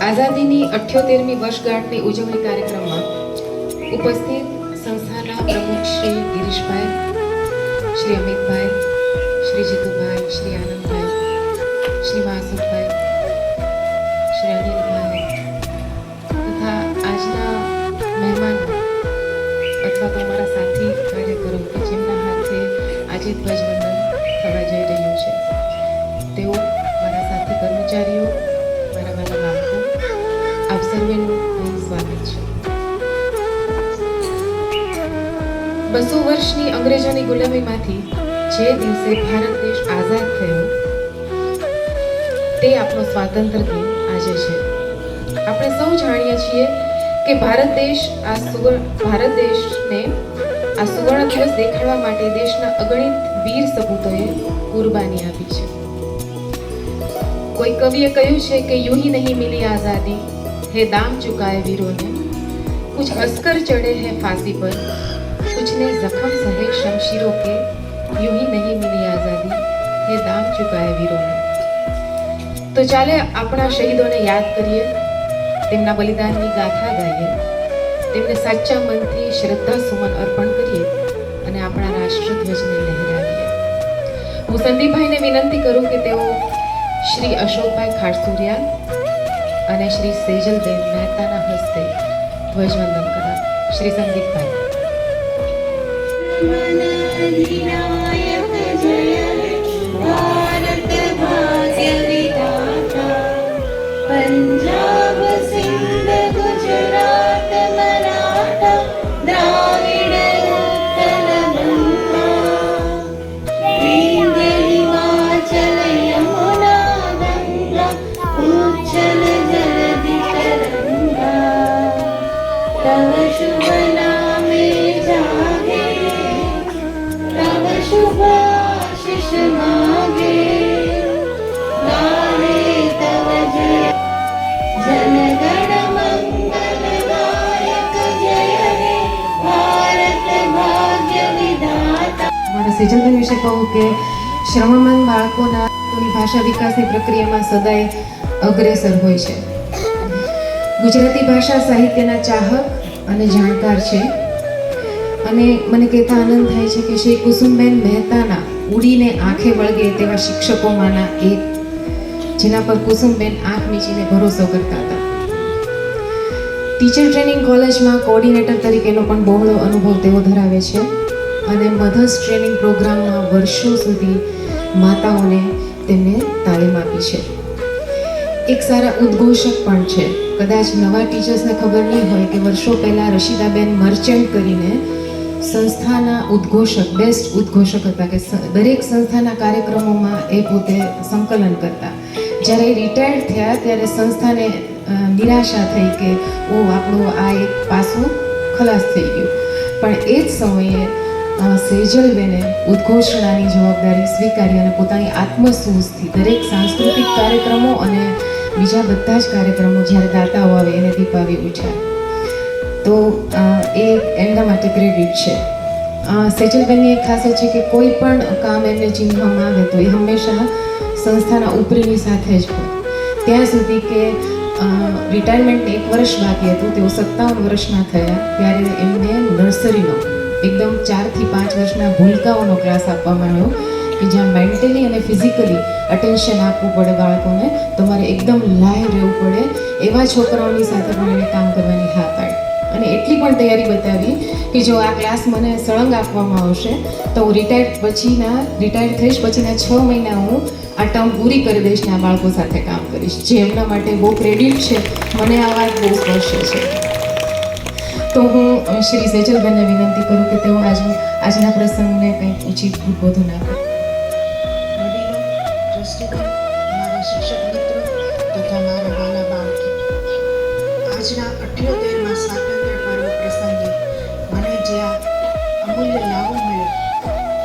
આઝાદીની 78મી વર્ષગાંઠની ઉજવણી કાર્યક્રમમાં ઉપસ્થિત સંસ્થાના પ્રમુખ શ્રી ગિરીશભાઈ, શ્રી અમિતભાઈ, શ્રી જીતુભાઈ, શ્રી આનંદભાઈ, શ્રી માસુદભાઈ, શ્રી અનિલભાઈ તથા આજના મહેમાનો અથવા તો અમારા સાથી કાર્યકરો કે જેમના હાથે આજે ધ્વજવંદન થવા જઈ રહ્યું છે, તેઓ મારા સાથી કર્મચારીઓ, મારા વાલા બાળકો, આપ સર્વેનું અહીં સ્વાગત છે. 200 વર્ષની અંગ્રેજોની ગુલામીમાંથી જે દિવસે ભારત દેશ આઝાદ થયો તે આપણો સ્વાતંત્ર્ય દિન આજે છે. આપણે સૌ જાણીએ છીએ કે ભારત દેશને આ સુવર્ણ દિવસ દેખાડવા માટે દેશના અગણિત વીર સપૂતોએ કુરબાની આપી છે. કોઈ કવિએ કહ્યું છે કે यूं ही नहीं मिली आज़ादी है दाम चुकाए वीरों ने, कुछ हंसकर चढ़े हैं फांसी पर, कुछ ने जख्म सहे शमशीरों के, यूं ही नहीं मिली आज़ादी है दाम चुकाए वीरों ने. તો ચાલે આપણા શહીદોને યાદ કરીએ, તેમના બલિદાનની ગાથા ગાઈએ, તેમને સાચા મનથી શ્રદ્ધા સુમન અર્પણ કરીએ અને આપણા રાષ્ટ્રધ્વજને લહેરાવીએ. હું સંદીપભાઈને વિનંતી કરું કે તેઓ શ્રી અશોકભાઈ ખાટસુરિયા અને શ્રી સેજલબેન મહેતાના હસ્તે ધ્વજવંદન કરાવે. શ્રી સંદીપભાઈ. पंजाब सिंध गुजरात मराठा द्राविड उत्कल बंगा, विंध्य हिमाचल यमुना गंगा, उच्चल जलधि तरंगा, तव शुभ नामे जागे, तव शुभ आशीष मागे, गाहे तव जय जनगण मंगलदायक जय हे भारत भाग्य विधाता. મારા સેજલબેન વિશે કહું કે શ્રમમન બાળકોના ભાષા વિકાસની પ્રક્રિયામાં સદાય અગ્રેસર હોય છે. ગુજરાતી ભાષા સાહિત્યના ચાહક અને જાણકાર છે અને મને કહેતા આનંદ થાય છે કે શ્રી કુસુમબેન મહેતાના ઉડીને આંખે વળગે તેવા શિક્ષકોમાંના એક, જેના પર કુસુમબેન આંખ મીચીને ભરોસો કરતા હતા. ટીચર ટ્રેનિંગ કોલેજમાં કોઓર્ડિનેટર તરીકેનો પણ બહોળો અનુભવ તેઓ ધરાવે છે અને મધર્સ ટ્રેનિંગ પ્રોગ્રામમાં વર્ષો સુધી માતાઓને તેમને તાલીમ આપી છે. એક સારા ઉદ્ઘોષક પણ છે. કદાચ નવા ટીચર્સને ખબર નહીં હોય કે વર્ષો પહેલાં રશીદાબેન મર્ચન્ટ કરીને સંસ્થાના ઉદ્ઘોષક, બેસ્ટ ઉદ્ઘોષક હતા કે દરેક સંસ્થાના કાર્યક્રમોમાં એ પોતે સંકલન કરતા. જ્યારે રિટાયર્ડ થયા ત્યારે સંસ્થાને નિરાશા થઈ કે ઓ આપણું આ એક પાસું ખલાસ થઈ ગયું. પણ એ જ સમયે સેજલબેને ઉદ્ઘોષણાની જવાબદારી સ્વીકારી અને પોતાની આત્મસૂઝથી દરેક સાંસ્કૃતિક કાર્યક્રમો અને બીજા બધા જ કાર્યક્રમો જ્યારે દાતાઓ આવે એને દીપાવી ઉઠ્યા. તો એ એમના માટે ક્રેડિટ છે. સેજલબેનની એક ખાસિયત છે કે કોઈ પણ કામ એમને ચીંધવામાં આવે તો એ હંમેશા સંસ્થાના ઉપરીની સાથે જ હોય. ત્યાં સુધી કે રિટાયરમેન્ટને 1 વર્ષ બાકી હતું, તેઓ 57 વર્ષના થયા ત્યારે એમને નર્સરીનો એકદમ 4 થી 5 વર્ષના ભૂલકાઓનો ક્લાસ આપવામાં આવ્યો કે જ્યાં મેન્ટલી અને ફિઝિકલી અટેન્શન આપવું પડે બાળકોને, તમારે એકદમ લાઈવ રહેવું પડે એવા છોકરાઓની સાથે પણ એને કામ કરવાની હા પાડી અને એટલી પણ તૈયારી બતાવી કે જો આ ક્લાસ મને સળંગ આપવામાં આવશે તો હું રિટાયર થઈશ પછીના 6 મહિના હું આ ટર્મ પૂરી કરી દઈશ ને આ બાળકો સાથે કામ કરીશ, જે એમના માટે બહુ ક્રેડિટ છે. મને આ વાત બહુ સ્પર્શે છે. તો હું શ્રી સેજલબેનને વિનંતી કરું કે તેઓ આજના પ્રસંગને કંઈક ઉચિત ઉદ્બોધન આપે. વડીલો, ટ્રસ્ટીગણ, મારા શિક્ષક મિત્રો તથા મારા વાલા બાળકો, આજના 78મા સ્વાતંત્ર્ય પર્વ પ્રસંગે મને જે આ અમૂલ્ય લાવો મળ્યો,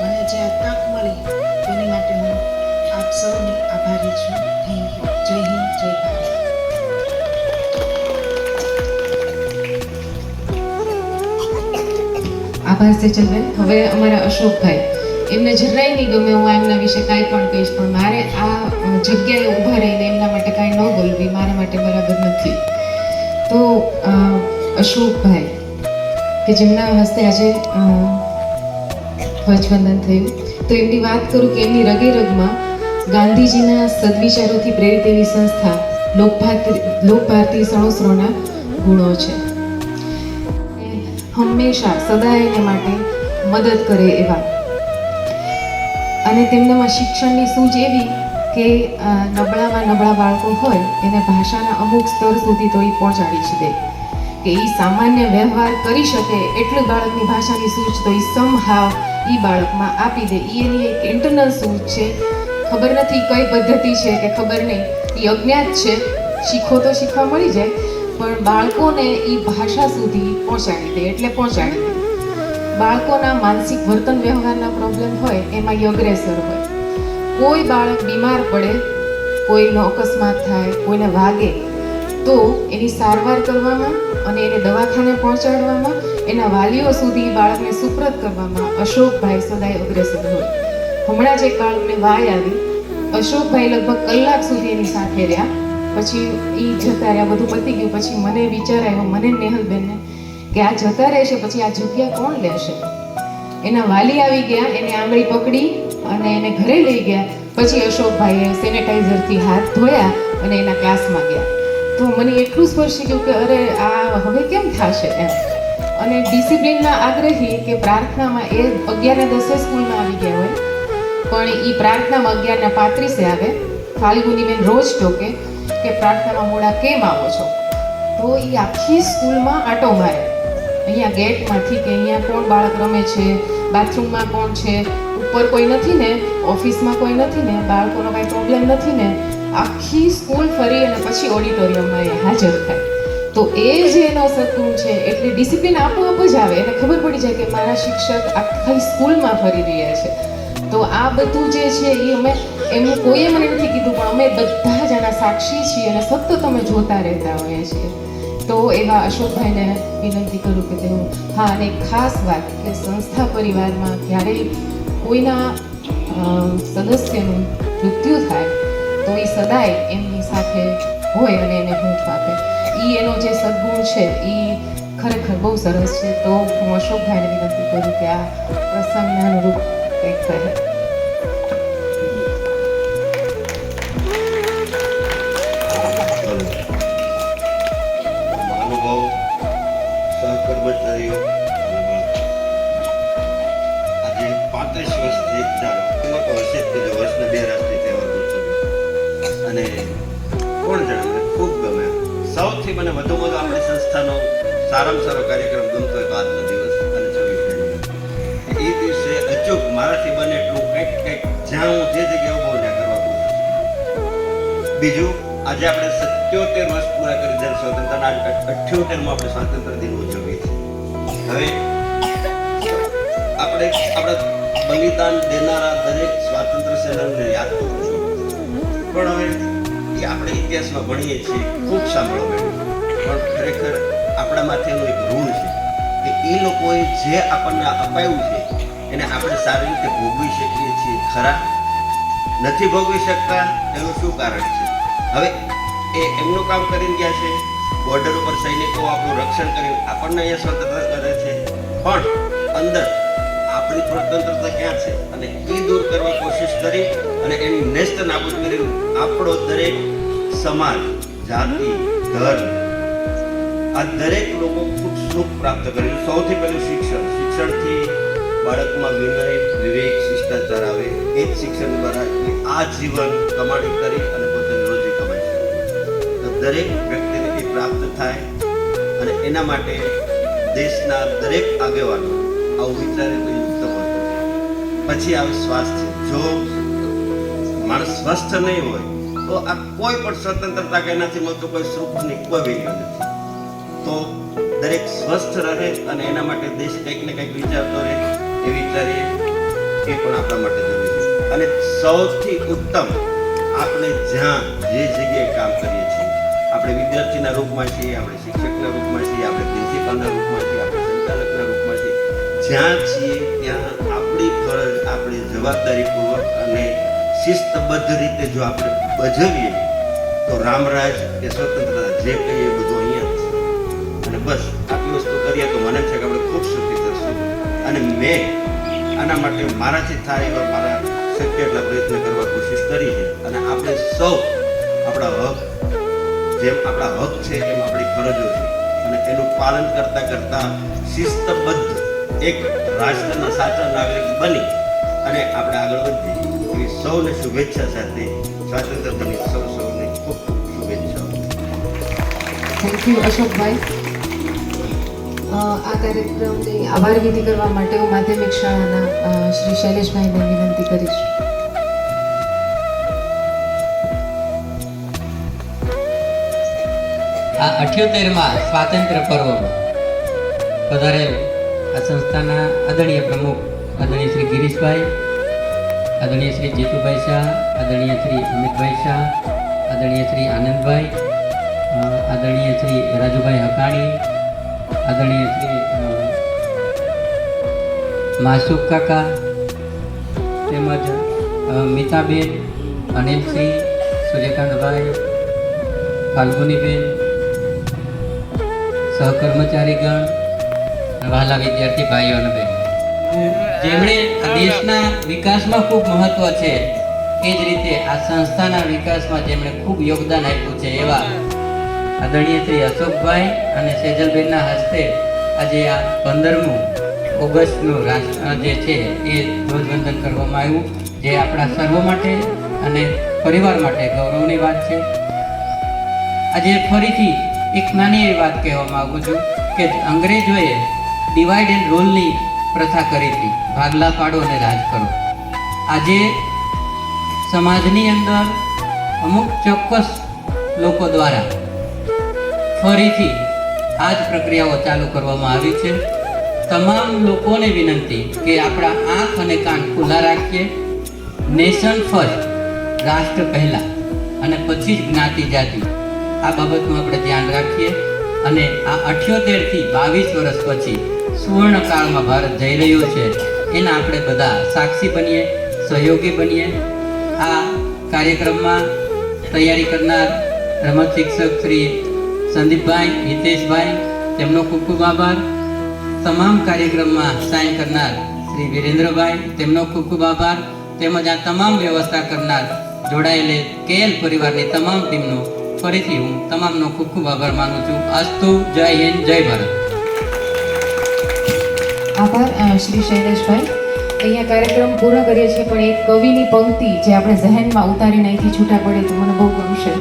મને જે આ તક મળી તેની માટે હું આપ સૌની આભારી છું. Thank you. જય હિન્દ, જય ભારત. આભાર સેજલબેન. હવે અમારા અશોકભાઈ, એમને જરાય નહીં ગમે હું એમના વિશે કાંઈ પણ કહીશ, પણ મારે આ જગ્યાએ ઊભા રહીને એમના માટે કાંઈ ન બોલવી મારા માટે બરાબર નથી. તો અશોકભાઈ કે જેમના હસ્તે આજે ધ્વજવંદન થયું, તો એમની વાત કરું કે એમની રગે રગમાં ગાંધીજીના સદવિચારોથી પ્રેરિત એવી સંસ્થા લોકભારતી સણોસરોના ગુણો છે. હંમેશા સદાય એને માટે મદદ કરે એવા, અને તેમનામાં શિક્ષણની સૂઝ એવી કે નબળામાં નબળા બાળકો હોય એને ભાષાના અમુક સ્તર સુધી તો એ પહોંચાડી જ દે, કે એ સામાન્ય વ્યવહાર કરી શકે એટલું બાળકની ભાષાની સૂઝ તો એ સમહાવ એ બાળકમાં આપી દે. એ એની એક ઇન્ટરનલ સૂઝ છે. ખબર નથી કઈ પદ્ધતિ છે કે ખબર નહીં, એ અજ્ઞાત છે. શીખો તો શીખવા મળી જાય, પણ બાળકોને એ ભાષા સુધી પહોંચાડી દે એટલે પહોંચાડી દે. બાળકોના માનસિક વર્તન વ્યવહારના પ્રોબ્લેમ હોય એમાં એ અગ્રેસર હોય. કોઈ બાળક બીમાર પડે, કોઈનો અકસ્માત થાય, કોઈને વાગે, તો એની સારવાર કરવામાં અને એને દવાખાને પહોંચાડવામાં, એના વાલીઓ સુધી બાળકને સુપ્રત કરવામાં અશોકભાઈ સદાય અગ્રેસર હોય. હમણાં જ એક બાળકને વાય આવી, અશોકભાઈ લગભગ કલાક સુધી એની સાથે રહ્યા. પછી એ જતા રહ્યા, બધું પતી ગયું. પછી મને વિચાર આવ્યો, મને નેહલબેનને, કે આ જતા રહેશે પછી આ જગ્યા કોણ લેશે. એના વાલી આવી ગયા, એને આંગળી પકડી અને એને ઘરે લઈ ગયા. પછી અશોકભાઈએ સેનેટાઈઝરથી હાથ ધોયા અને એના ક્લાસમાં ગયા. તો મને એટલું સ્પર્શી ગયું કે અરે આ હવે કેમ થશે એમ. અને ડિસિપ્લિનના આગ્રહી કે પ્રાર્થનામાં એ 11:10 સ્કૂલમાં આવી ગયા હોય, પણ એ પ્રાર્થનામાં 11:35 આવે. ફાલ્ગુનીબેન રોજ ટોકે કે પ્રાર્થનામાં મોડા કેમ આવો છો. તો એ આખી સ્કૂલમાં આંટો મારે, અહીંયા ગેટમાંથી કે અહીંયા કોણ બાળક રમે છે, બાથરૂમમાં કોણ છે, ઉપર કોઈ નથી ને, ઓફિસમાં કોઈ નથી ને, બાળકોનો કાંઈ પ્રોબ્લેમ નથી ને. આખી સ્કૂલ ફરી અને પછી ઓડિટોરિયમમાં એ હાજર થાય. તો એ જે એનો સદગુણ છે, એટલે ડિસિપ્લિન આપોઆપ જ આવે. એને ખબર પડી જાય કે મારા શિક્ષક આખી સ્કૂલમાં ફરી રહ્યા છે. તો આ બધું જે છે એ અમે, એમનું કોઈએ મને નથી કીધું, પણ અમે બધા જ આના સાક્ષી છીએ અને સતત અમે જોતા રહેતા હોઈએ છીએ. તો એવા અશોકભાઈને વિનંતી કરું કે તેઓ, હા, અને ખાસ વાત કે સંસ્થા પરિવારમાં ક્યારેય કોઈના સદસ્યનું મૃત્યુ થાય તો એ સદાય એમની સાથે હોય અને એને હૂંફ આપે. એ એનો જે સદગુણ છે એ ખરેખર બહુ સરસ છે. તો હું અશોકભાઈને વિનંતી કરું કે આ પ્રસંગને અનુરૂપ કંઈક કહે. મહાનુભાવ, સહકર્મચારીઓ, આજે 35 વર્ષથી એમાં તો હશે જ કે જે વર્ષના 2 રાષ્ટ્રીય તહેવાર ઉજવ્યો, અને કોણ જાણે ખૂબ ગમે. સૌથી મને વધુમાં વધુ આપણી સંસ્થાનો સારામાં સારો કાર્યક્રમ ગમતો હોય તો આજનો દિવસ અને 26 જાન્યુઆરી. એ દિવસે અચૂક મારાથી બને એટલું કંઈક જ્યાં હું જે જગ્યાએ ઉભો ત્યાં કરવા પૂછું. બીજું, આજે આપણે 77 વર્ષ પૂરા કરી જ્યારે સ્વતંત્રના 78માં આપણે સ્વાતંત્ર્ય દિન ઉજવીએ છીએ. હવે આપણે આપણા બલિદાન દેનારા દરેક સ્વાતંત્ર્ય સેનાનીને યાદ કરું છું, પણ હવે એ આપણે ઇતિહાસમાં ભણીએ છીએ, ખૂબ સાંભળવા મળ્યું, પણ ખરેખર આપણા માથે એનું એક ઋણ છે કે એ લોકોએ જે આપણને અપાયું છે એને આપણે સારી રીતે ભોગવી શકીએ છીએ ખરા? નથી ભોગવી શકતા એનું શું કારણ છે? હવે એ એમનું કામ કરીને ગયા છે, બોર્ડર ઉપર સૈનિકો આપણું રક્ષણ કરી આપણને અહીંયા સ્વતંત્ર કરે છે, પણ અંદર આપણી સ્વતંત્રતા ક્યાં છે અને એ દૂર કરવા કોશિશ કરી અને એની નેસ્ત નાબૂદ કરી આપણો દરેક સમાજ, જાતિ, ધર્મ, આ દરેક લોકો ખૂબ સુખ પ્રાપ્ત કર્યું. સૌથી પહેલું શિક્ષણથી બાળકમાં વિનય, વિવેક, શિષ્ટાચાર આવે. એ જ શિક્ષણ દ્વારા આ જીવન કમાણી કરી અને પોતાની રોજી કમાઈ શકે. તો દરેક વ્યક્તિને એ પ્રાપ્ત થાય અને એના માટે દેશના દરેક આગેવાનો આવું વિચારે તો ઉત્તમ હતું. પછી આવે સ્વાસ્થ્ય. જો માણસ સ્વસ્થ નહીં હોય તો આ કોઈ પણ સ્વતંત્રતા કે એનાથી મળતું કોઈ સુખની કોઈ વેલ્યુ નથી. તો દરેક સ્વસ્થ રહે અને એના માટે દેશ કંઈક ને કંઈક વિચારતો રહે એ વિચારીએ, એ પણ આપણા માટે જરૂરી છે. અને સૌથી ઉત્તમ, આપણે જ્યાં જે જગ્યાએ કામ કરીએ છીએ, આપણે વિદ્યાર્થીના રૂપમાં છીએ, આપણે શિક્ષકના રૂપમાં છીએ, આપણે પ્રિન્સિપાલના રૂપમાં છીએ, આપણે સંચાલકના રૂપમાં છીએ, જ્યાં છીએ ત્યાં આપણી ફરજ, આપણી જવાબદારીપૂર્વક અને શિસ્તબદ્ધ રીતે જો આપણે ભજવીએ તો રામરાજ કે સ્વતંત્રતા જે કહીએ એ બધું અહીંયા જ છે. અને બસ આટલી વસ્તુ કરીએ તો મને છે કે આપણે ખૂબ સુખી થશું. અને મેં આના માટે મારાથી થાય એવા મારા શક્ય એટલા પ્રયત્ન કરવા કોશિશ કરી છે. અને આપણે સૌ આપણા હક જેમ આપણા હક છે એમ આપણી ફરજો છે અને એનું પાલન કરતા કરતા શિસ્તબદ્ધ એક રાષ્ટ્રના સાચા નાગરિક બની અને આપણે આગળ વધીએ એવી સૌને શુભેચ્છા સાથે સ્વાતંત્ર્ય દિનની સૌને ખૂબ શુભેચ્છાઓ. થેન્ક યુ અશોકભાઈ. આ કાર્યક્રમની આભાર વિધિ કરવા માટે હું માધ્યમિક શાળાના શ્રી શૈલેષભાઈને વિનંતી કરીશ. આ 78માં સ્વાતંત્ર્ય પર્વમાં પધારેલ આ સંસ્થાના આદરણીય પ્રમુખ આદરણીય શ્રી ગિરીશભાઈ, આદરણીય શ્રી જીતુભાઈ શાહ, આદરણીય શ્રી અમિતભાઈ શાહ, આદરણીય શ્રી આનંદભાઈ, આદરણીય શ્રી રાજુભાઈ હકાણી, આદરણીય શ્રી માસુક કાકા, તેમજ મીતાબેન, અનિલસિંહ, સૂર્યકાંતભાઈ, ફાલ્ગુનીબેન, સહકર્મચારીગણ, વહાલા વિદ્યાર્થી ભાઈઓ અને બહેનો, જેમણે આ દેશના વિકાસમાં ખૂબ મહત્વ છે એ જ રીતે આ સંસ્થાના વિકાસમાં જેમણે ખૂબ યોગદાન આપ્યું છે એવા આદરણીય શ્રી અશોકભાઈ અને સેજલબેનના હસ્તે આજે આ 15મું ઓગસ્ટનું જે છે એ ધ્વજવંદન કરવામાં આવ્યું, જે આપણા સર્વ માટે અને પરિવાર માટે ગૌરવની વાત છે. આજે ફરીથી એક નાની એવી વાત કહેવા માગું છું કે અંગ્રેજોએ ડિવાઈડ એન્ડ રૂલની પ્રથા કરી હતી, ભાગલા પાડો અને રાજ કરો. આજે સમાજની અંદર અમુક ચોક્કસ લોકો દ્વારા ફરીથી આ જ પ્રક્રિયાઓ ચાલુ કરવામાં આવી છે. તમામ લોકોને વિનંતી કે આપણા આંખ અને કાન ખુલ્લા રાખીએ. નેશન ફર્સ્ટ, રાષ્ટ્ર પહેલાં અને પછી જ જ્ઞાતિ જાતિ, આ બાબતનું આપણે ધ્યાન રાખીએ. અને આ 78 થી 22 વર્ષ પછી સુવર્ણકાળમાં ભારત જઈ રહ્યો છે એના આપણે બધા સાક્ષી બનીએ, સહયોગી બનીએ. આ કાર્યક્રમમાં તૈયારી કરનાર રમત શિક્ષક શ્રી સંદીપભાઈ, હિતેશભાઈ, તેમનો ખૂબ ખૂબ આભાર. તમામ કાર્યક્રમમાં સાઇન કરનાર શ્રી વિરેન્દ્રભાઈ, તેમનો ખૂબ ખૂબ આભાર. તેમજ આ તમામ વ્યવસ્થા કરનાર જોડાયેલે KL પરિવારની તમામ ટીમનો ફરીથી હું તમામનો ખૂબ ખૂબ આભાર માનું છું. અસ્તુ. જય હિન્દ, જય ભારત. આભાર શ્રી શૈલેષભાઈ. અહીંયા કાર્યક્રમ પૂરો કરીએ છીએ, પણ એક કવિની પંક્તિ જે આપણે જહેનમાં ઉતારીને અહીંથી છૂટા પડે તો મને બહુ ગમશે.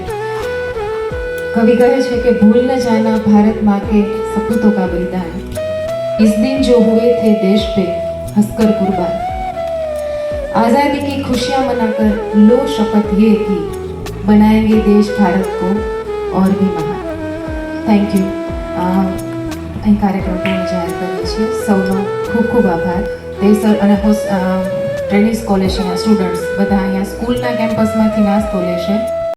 कवि कहे छे कि भूल न जाना भारत माँ के सपूतों का बलिदान, इस दिन जो हुए थे देश पे हंसकर कुर्बान, आज़ादी की खुशियाँ मनाकर लो शपथ ये की, बनाएंगे देश भारत को और भी महान. Thank you. અહીં કાર્યક્રમ પૂર્ણ જાહેર કરીએ છીએ. સૌનો ખૂબ ખૂબ આભાર. દેસર અને ટ્રેનિંગ કોલેજના સ્ટુડન્ટ્સ બધા અહીંયા સ્કૂલના કેમ્પસમાંથી નાસ્તો લેશે.